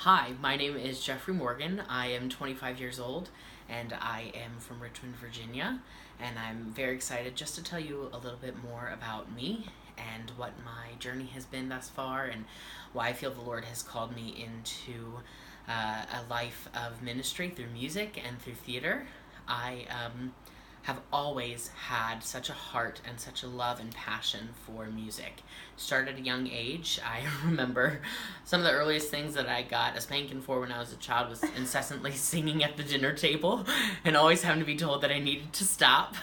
Hi, my name is Jeffrey Morgan. I am 25 years old and I am from Richmond, Virginia. And I'm very excited just to tell you a little bit more about me and what my journey has been thus far and why I feel the Lord has called me into a life of ministry through music and through theater. I have always had such a heart and such a love and passion for music. Started at a young age. I remember some of the earliest things that I got a spanking for when I was a child was incessantly singing at the dinner table and always having to be told that I needed to stop.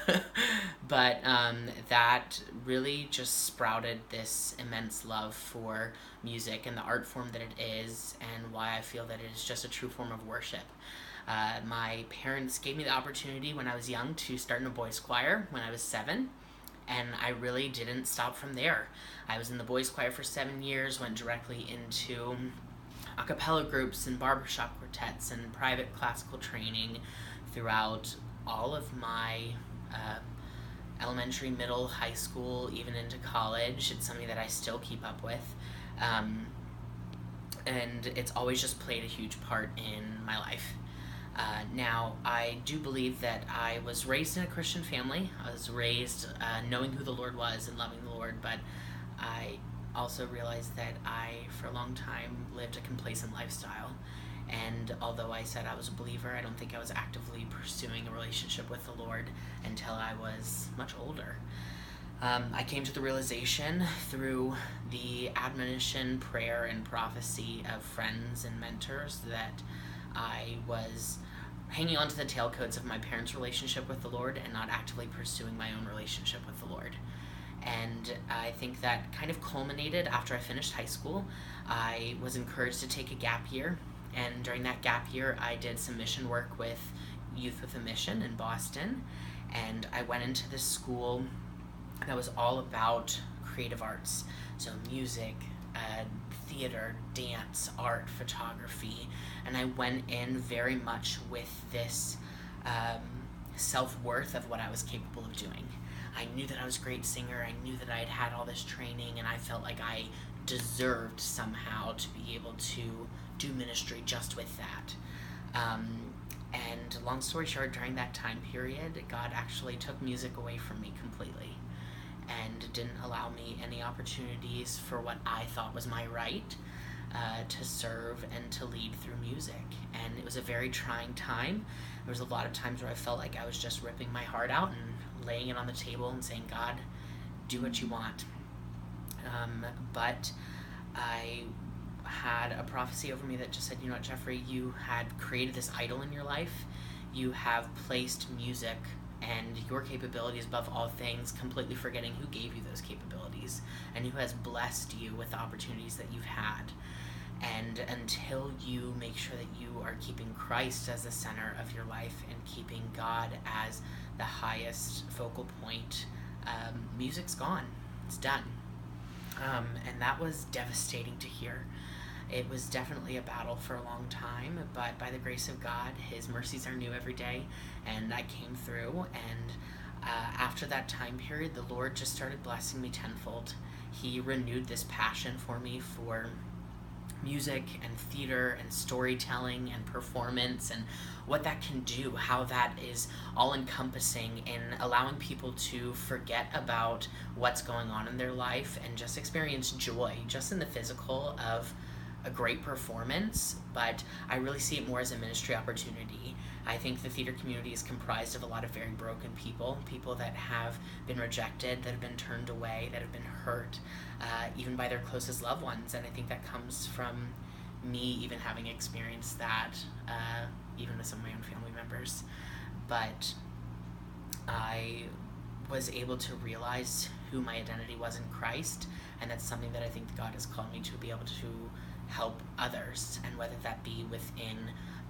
But that really just sprouted this immense love for music and the art form that it is, and why I feel that it is just a true form of worship. My parents gave me the opportunity when I was young to start in a boys' choir when I was 7, and I really didn't stop from there. I was in the boys' choir for 7 years, went directly into a cappella groups and barbershop quartets and private classical training throughout all of my uh, elementary, middle, high school, even into college. It's something that I still keep up with. Um, and it's always just played a huge part in my life. Now, I do believe that I was raised in a Christian family. I was raised knowing who the Lord was and loving the Lord, but I also realized that I, for a long time, lived a complacent lifestyle. And although I said I was a believer, I don't think I was actively pursuing a relationship with the Lord until I was much older. I came to the realization through the admonition, prayer, and prophecy of friends and mentors that I was hanging on to the tailcoats of my parents' relationship with the Lord and not actively pursuing my own relationship with the Lord. And I think that kind of culminated after I finished high school. I was encouraged to take a gap year, and during that gap year, I did some mission work with Youth with a Mission in Boston. And I went into this school that was all about creative arts, so music, theater, dance, art, photography, and I went in very much with this um, self-worth of what I was capable of doing. I knew that I was a great singer, I knew that I had had all this training, and I felt like I deserved somehow to be able to do ministry just with that. And long story short, during that time period, God actually took music away from me completely and didn't allow me any opportunities for what I thought was my right to serve and to lead through music. And it was a very trying time. There was a lot of times where I felt like I was just ripping my heart out and laying it on the table and saying, God, do what you want. But I had a prophecy over me that just said, you know what, Jeffrey, you had created this idol in your life. You have placed music and your capabilities above all things, completely forgetting who gave you those capabilities and who has blessed you with the opportunities that you've had. And until you make sure that you are keeping Christ as the center of your life and keeping God as the highest focal point, music's gone. It's done. And that was devastating to hear. It was definitely a battle for a long time, but by the grace of God, His mercies are new every day, and I came through. And after that time period, the Lord just started blessing me tenfold. He renewed this passion for me for music and theater and storytelling and performance and what that can do, how that is all encompassing in allowing people to forget about what's going on in their life and just experience joy just in the physical of a great performance. But I really see it more as a ministry opportunity. I think the theater community is comprised of a lot of very broken people, people that have been rejected, that have been turned away, that have been hurt, even by their closest loved ones. And I think that comes from me even having experienced that, even with some of my own family members. But I was able to realize who my identity was in Christ, and that's something that I think God has called me to be able to help others, and whether that be within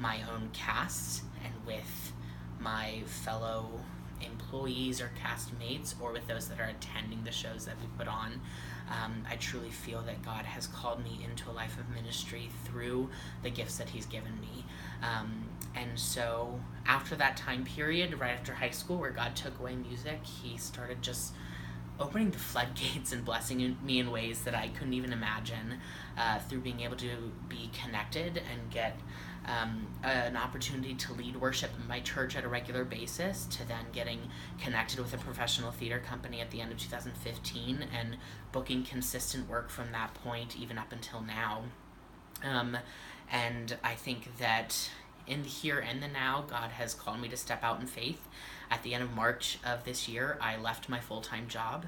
my own cast and with my fellow employees or castmates or with those that are attending the shows that we put on. I truly feel that God has called me into a life of ministry through the gifts that He's given me. And so after that time period, right after high school where God took away music, He started just opening the floodgates and blessing me in ways that I couldn't even imagine, through being able to be connected and get an opportunity to lead worship in my church at a regular basis, to then getting connected with a professional theater company at the end of 2015 and booking consistent work from that point even up until now. And I think that in the here and the now, God has called me to step out in faith. At the end of March of this year, I left my full-time job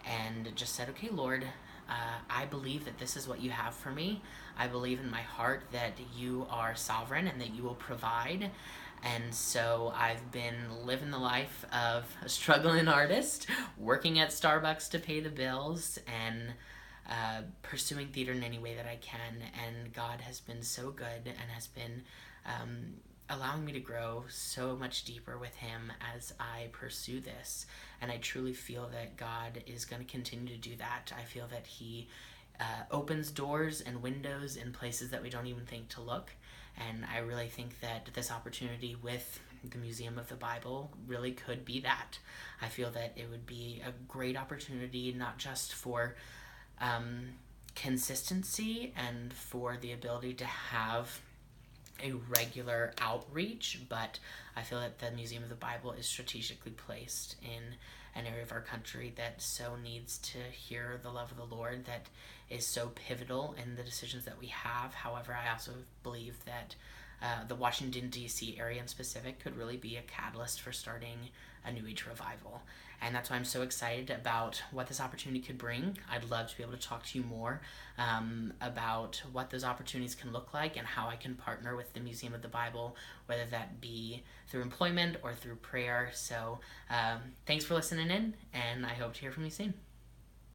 and just said, okay, Lord, I believe that this is what you have for me. I believe in my heart that you are sovereign and that you will provide. And so I've been living the life of a struggling artist, working at Starbucks to pay the bills, and pursuing theater in any way that I can. And God has been so good and has been allowing me to grow so much deeper with Him as I pursue this. And I truly feel that God is going to continue to do that. I feel that He opens doors and windows in places that we don't even think to look. And I really think that this opportunity with the Museum of the Bible really could be that. I feel that it would be a great opportunity, not just for consistency and for the ability to have a regular outreach, but I feel that the Museum of the Bible is strategically placed in an area of our country that so needs to hear the love of the Lord, that is so pivotal in the decisions that we have. However, I also believe that the Washington, D.C. area in specific could really be a catalyst for starting a New Age revival. And that's why I'm so excited about what this opportunity could bring. I'd love to be able to talk to you more about what those opportunities can look like and how I can partner with the Museum of the Bible, whether that be through employment or through prayer. So thanks for listening in, and I hope to hear from you soon.